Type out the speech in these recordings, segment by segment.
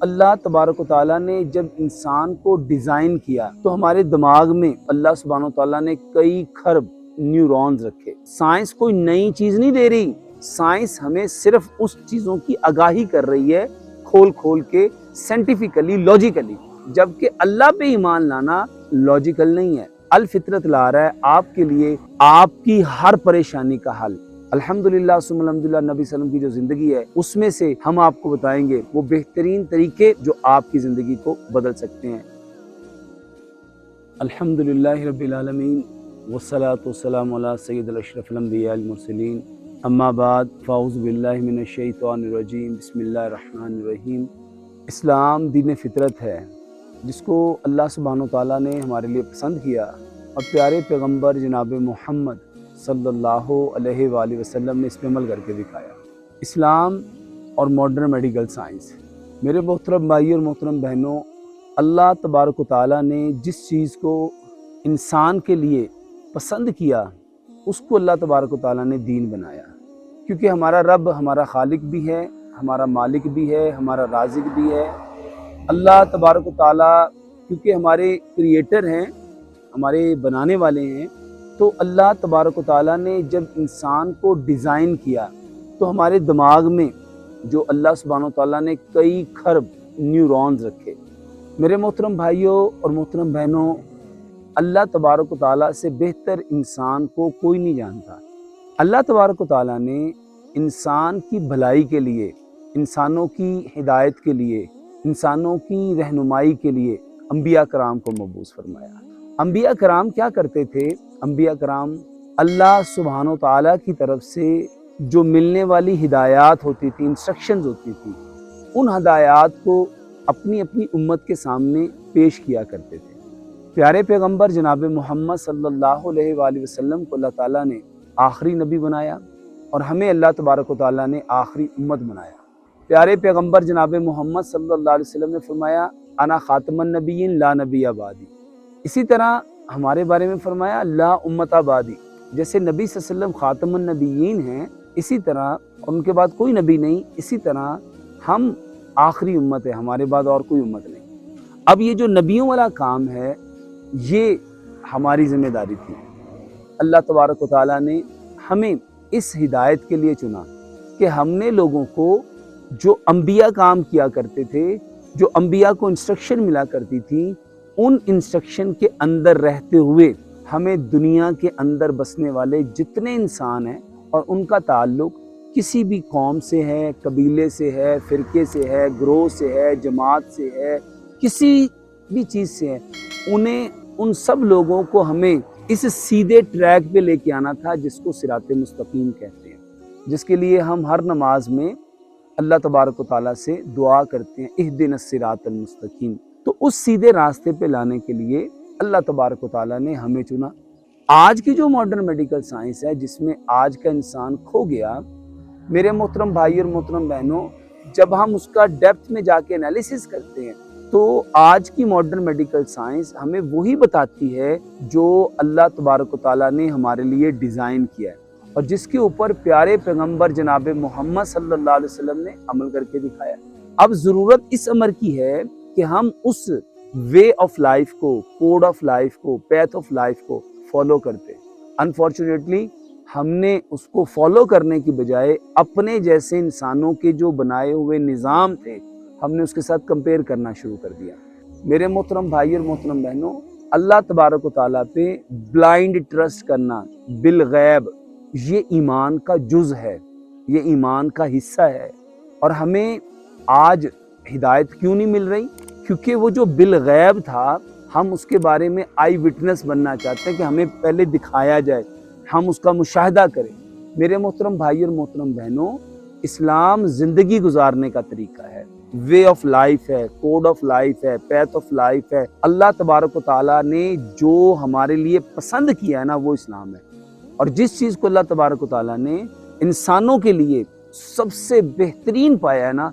اللہ تبارک و تعالیٰ نے جب انسان کو ڈیزائن کیا تو ہمارے دماغ میں اللہ سبحانہ و تعالیٰ نے کئی کھرب نیورونز رکھے۔ سائنس کوئی نئی چیز نہیں دے رہی، سائنس ہمیں صرف اس چیزوں کی آگاہی کر رہی ہے کھول کھول کے، سائنٹیفکلی، لاجیکلی، جبکہ اللہ پہ ایمان لانا لاجیکل نہیں ہے۔ الفطرت لا رہا ہے آپ کے لیے آپ کی ہر پریشانی کا حل۔ الحمدللہ ثم الحمدللہ نبی صلی اللہ علیہ وسلم کی جو زندگی ہے اس میں سے ہم آپ کو بتائیں گے وہ بہترین طریقے جو آپ کی زندگی کو بدل سکتے ہیں۔ الحمدللہ رب العالمین والصلاة والسلام علی سید الاشرف الانبیاء المرسلین، اما بعد فاعوذ باللہ من الشیطان الرجیم، بسم اللہ الرحمن الرحیم۔ اسلام دین فطرت ہے جس کو اللہ سبحانہ وتعالیٰ نے ہمارے لیے پسند کیا اور پیارے پیغمبر جناب محمد صلی اللہ علیہ وآلہ وسلم نے اس پہ عمل کر کے دکھایا۔ اسلام اور ماڈرن میڈیکل سائنس، میرے محترم بھائی اور محترم بہنوں، اللہ تبارک و تعالیٰ نے جس چیز کو انسان کے لیے پسند کیا اس کو اللہ تبارک و تعالیٰ نے دین بنایا، کیونکہ ہمارا رب ہمارا خالق بھی ہے، ہمارا مالک بھی ہے، ہمارا رازق بھی ہے۔ اللہ تبارک و تعالیٰ کیونکہ ہمارے کریٹر ہیں، ہمارے بنانے والے ہیں، تو اللہ تبارک و تعالیٰ نے جب انسان کو ڈیزائن کیا تو ہمارے دماغ میں جو اللہ سبحانہ و تعالیٰ نے کئی کھرب نیورونز رکھے۔ میرے محترم بھائیوں اور محترم بہنوں، اللہ تبارک و تعالیٰ سے بہتر انسان کو کوئی نہیں جانتا۔ اللہ تبارک و تعالیٰ نے انسان کی بھلائی کے لیے، انسانوں کی ہدایت کے لیے، انسانوں کی رہنمائی کے لیے انبیاء کرام کو مبعوث فرمایا۔ انبیاء کرام کیا کرتے تھے؟ انبیاء کرام اللہ سبحانہ و تعالیٰ کی طرف سے جو ملنے والی ہدایات ہوتی تھی، انسٹرکشنز ہوتی تھی، ان ہدایات کو اپنی اپنی امت کے سامنے پیش کیا کرتے تھے۔ پیارے پیغمبر جناب محمد صلی اللہ علیہ وآلہ وسلم کو اللہ تعالیٰ نے آخری نبی بنایا اور ہمیں اللہ تبارک و تعالیٰ نے آخری امت بنایا۔ پیارے پیغمبر جناب محمد صلی اللہ علیہ وسلم نے فرمایا انا خاتم النبیین لا نبی بعدی۔ اسی طرح ہمارے بارے میں فرمایا لا امت بعدی، جیسے نبی صلی اللہ علیہ وسلم خاتم النبیین ہیں، اسی طرح ان کے بعد کوئی نبی نہیں، اسی طرح ہم آخری امت ہے، ہمارے بعد اور کوئی امت نہیں۔ اب یہ جو نبیوں والا کام ہے یہ ہماری ذمہ داری تھی۔ اللہ تبارک و تعالیٰ نے ہمیں اس ہدایت کے لیے چنا کہ ہم نے لوگوں کو جو انبیاء کام کیا کرتے تھے، جو انبیاء کو انسٹرکشن ملا کرتی تھی، ان انسٹرکشن کے اندر رہتے ہوئے ہمیں دنیا کے اندر بسنے والے جتنے انسان ہیں اور ان کا تعلق کسی بھی قوم سے ہے، قبیلے سے ہے، فرقے سے ہے، گروہ سے ہے، جماعت سے ہے، کسی بھی چیز سے ہے، انہیں ان سب لوگوں کو ہمیں اس سیدھے ٹریک پہ لے کے آنا تھا جس کو صراط مستقیم کہتے ہیں، جس کے لیے ہم ہر نماز میں اللہ تبارک و تعالیٰ سے دعا کرتے ہیں اہدنا الصراط المستقیم۔ تو اس سیدھے راستے پہ لانے کے لیے اللہ تبارک و تعالیٰ نے ہمیں چنا۔ آج کی جو ماڈرن میڈیکل سائنس ہے جس میں آج کا انسان کھو گیا، میرے محترم بھائی اور محترم بہنوں، جب ہم اس کا ڈیپتھ میں جا کے انالیسس کرتے ہیں تو آج کی ماڈرن میڈیکل سائنس ہمیں وہی بتاتی ہے جو اللہ تبارک و تعالیٰ نے ہمارے لیے ڈیزائن کیا ہے اور جس کے اوپر پیارے پیغمبر جناب محمد صلی اللہ علیہ وسلم نے عمل کر کے دکھایا۔ اب ضرورت اس امر کی ہے کہ ہم اس وے آف لائف کو، کوڈ آف لائف کو، پیتھ آف لائف کو فالو کرتے ہیں۔ انفارچونیٹلی ہم نے اس کو فالو کرنے کی بجائے اپنے جیسے انسانوں کے جو بنائے ہوئے نظام تھے ہم نے اس کے ساتھ کمپیئر کرنا شروع کر دیا۔ میرے محترم بھائی اور محترم بہنوں، اللہ تبارک و تعالیٰ پہ بلائنڈ ٹرسٹ کرنا بالغیب یہ ایمان کا جز ہے، یہ ایمان کا حصہ ہے۔ اور ہمیں آج ہدایت کیوں نہیں مل رہی؟ کیونکہ وہ جو بالغیب تھا ہم اس کے بارے میں آئی وٹنس بننا چاہتے ہیں کہ ہمیں پہلے دکھایا جائے، ہم اس کا مشاہدہ کریں۔ میرے محترم بھائی اور محترم بہنوں، اسلام زندگی گزارنے کا طریقہ ہے، وے آف لائف ہے، کوڈ آف لائف ہے، پیتھ آف لائف ہے۔ اللہ تبارک و تعالیٰ نے جو ہمارے لیے پسند کیا ہے نا وہ اسلام ہے، اور جس چیز کو اللہ تبارک و تعالیٰ نے انسانوں کے لیے سب سے بہترین پایا ہے نا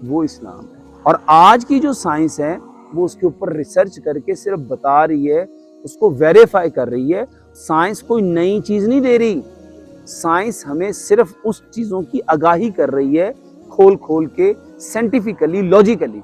وہ اسلام ہے۔ اور آج کی جو سائنس ہے وہ اس کے اوپر ریسرچ کر کے صرف بتا رہی ہے، اس کو ویریفائی کر رہی ہے۔ سائنس کوئی نئی چیز نہیں دے رہی، سائنس ہمیں صرف اس چیزوں کی آگاہی کر رہی ہے کھول کھول کے، سائنٹیفکلی، لاجیکلی،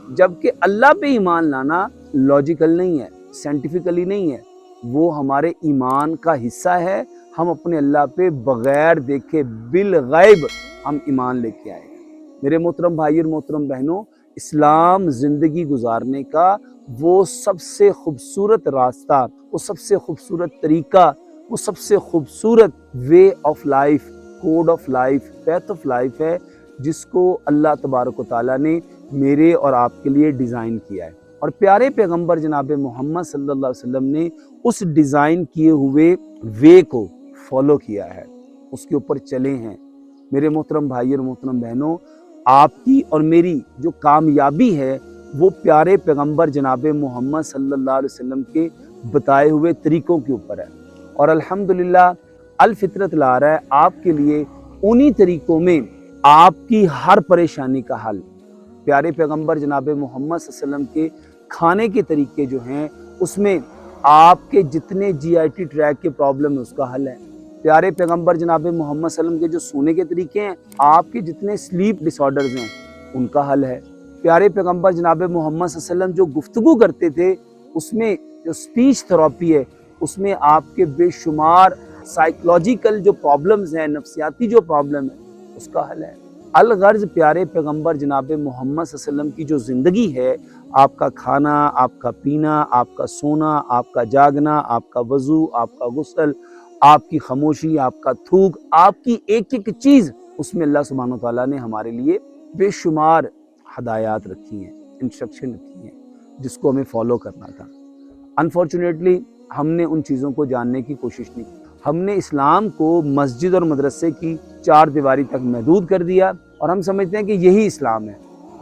جبکہ اللہ پہ ایمان لانا لاجیکل نہیں ہے، سائنٹیفکلی نہیں ہے، وہ ہمارے ایمان کا حصہ ہے۔ ہم اپنے اللہ پہ بغیر دیکھے بالغیب ہم ایمان لے کے آئے ہیں۔ میرے محترم بھائی اور محترم بہنوں، اسلام زندگی گزارنے کا وہ سب سے خوبصورت راستہ، وہ سب سے خوبصورت طریقہ، وہ سب سے خوبصورت way of life, code of life, path of life ہے، جس کو اللہ تبارک و تعالیٰ نے میرے اور آپ کے لیے ڈیزائن کیا ہے، اور پیارے پیغمبر جناب محمد صلی اللہ علیہ وسلم نے اس ڈیزائن کیے ہوئے وے کو فالو کیا ہے، اس کے اوپر چلے ہیں۔ میرے محترم بھائی اور محترم بہنوں، آپ کی اور میری جو کامیابی ہے وہ پیارے پیغمبر جناب محمد صلی اللہ علیہ وسلم کے بتائے ہوئے طریقوں کے اوپر ہے، اور الحمدللہ الفطرت لا رہا ہے آپ کے لیے انہی طریقوں میں آپ کی ہر پریشانی کا حل۔ پیارے پیغمبر جناب محمد صلی اللہ علیہ وسلم کے کھانے کے طریقے جو ہیں اس میں آپ کے جتنے جی آئی ٹی ٹریک کے پرابلم ہیں اس کا حل ہے۔ پیارے پیغمبر جناب محمد صلی اللہ علیہ وسلم کے جو سونے کے طریقے ہیں، آپ کے جتنے سلیپ ڈس آرڈرز ہیں ان کا حل ہے۔ پیارے پیغمبر جناب محمد صلی اللہ علیہ وسلم جو گفتگو کرتے تھے اس میں جو اسپیچ تھراپی ہے اس میں آپ کے بے شمار سائیکولوجیکل جو پرابلمز ہیں، نفسیاتی جو پرابلم ہے اس کا حل ہے۔ الغرض پیارے پیغمبر جناب محمد صلی اللہ علیہ وسلم کی جو زندگی ہے، آپ کا کھانا، آپ کا پینا، آپ کا سونا، آپ کا جاگنا، آپ کا وضو، آپ کا غسل، آپ کی خاموشی، آپ کا تھوک، آپ کی ایک ایک چیز، اس میں اللہ سبحانہ و تعالیٰ نے ہمارے لیے بے شمار ہدایات رکھی ہیں، انسٹرکشن رکھی ہیں، جس کو ہمیں فالو کرنا تھا۔ انفارچونیٹلی ہم نے ان چیزوں کو جاننے کی کوشش نہیں کی۔ ہم نے اسلام کو مسجد اور مدرسے کی چار دیواری تک محدود کر دیا، اور ہم سمجھتے ہیں کہ یہی اسلام ہے،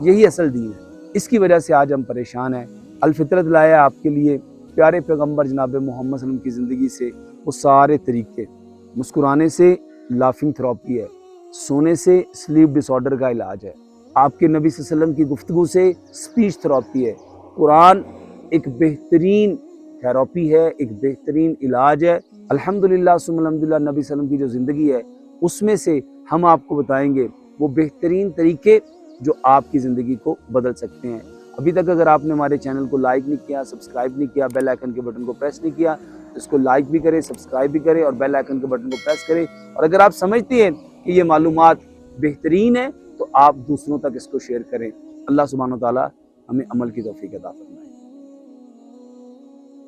یہی اصل دین ہے۔ اس کی وجہ سے آج ہم پریشان ہیں۔ الفطرت لایا آپ کے لیے پیارے پیغمبر جناب محمد صلی اللہ علیہ وسلم کی زندگی سے وہ سارے طریقے۔ مسکرانے سے لافنگ تھراپی ہے، سونے سے سلیپ ڈس آرڈر کا علاج ہے، آپ کے نبی صلی اللہ علیہ وسلم کی گفتگو سے اسپیچ تھراپی ہے، قرآن ایک بہترین تھراپی ہے، ایک بہترین علاج ہے۔ الحمدللہ ثم الحمدللہ نبی صلی اللہ علیہ وسلم کی جو زندگی ہے اس میں سے ہم آپ کو بتائیں گے وہ بہترین طریقے جو آپ کی زندگی کو بدل سکتے ہیں۔ ابھی تک اگر آپ نے ہمارے چینل کو لائک نہیں کیا، سبسکرائب نہیں کیا، بیل آئیکن کے بٹن کو پریس نہیں کیا، اس کو لائک بھی کریں، سبسکرائب بھی کریں اور بیل آئیکن کے بٹن کو پریس کریں۔ اور اگر آپ سمجھتے ہیں کہ یہ معلومات بہترین ہے تو آپ دوسروں تک اس کو شیئر کریں۔ اللہ سبحانہ و تعالیٰ ہمیں عمل کی توفیق عطا فرمائے۔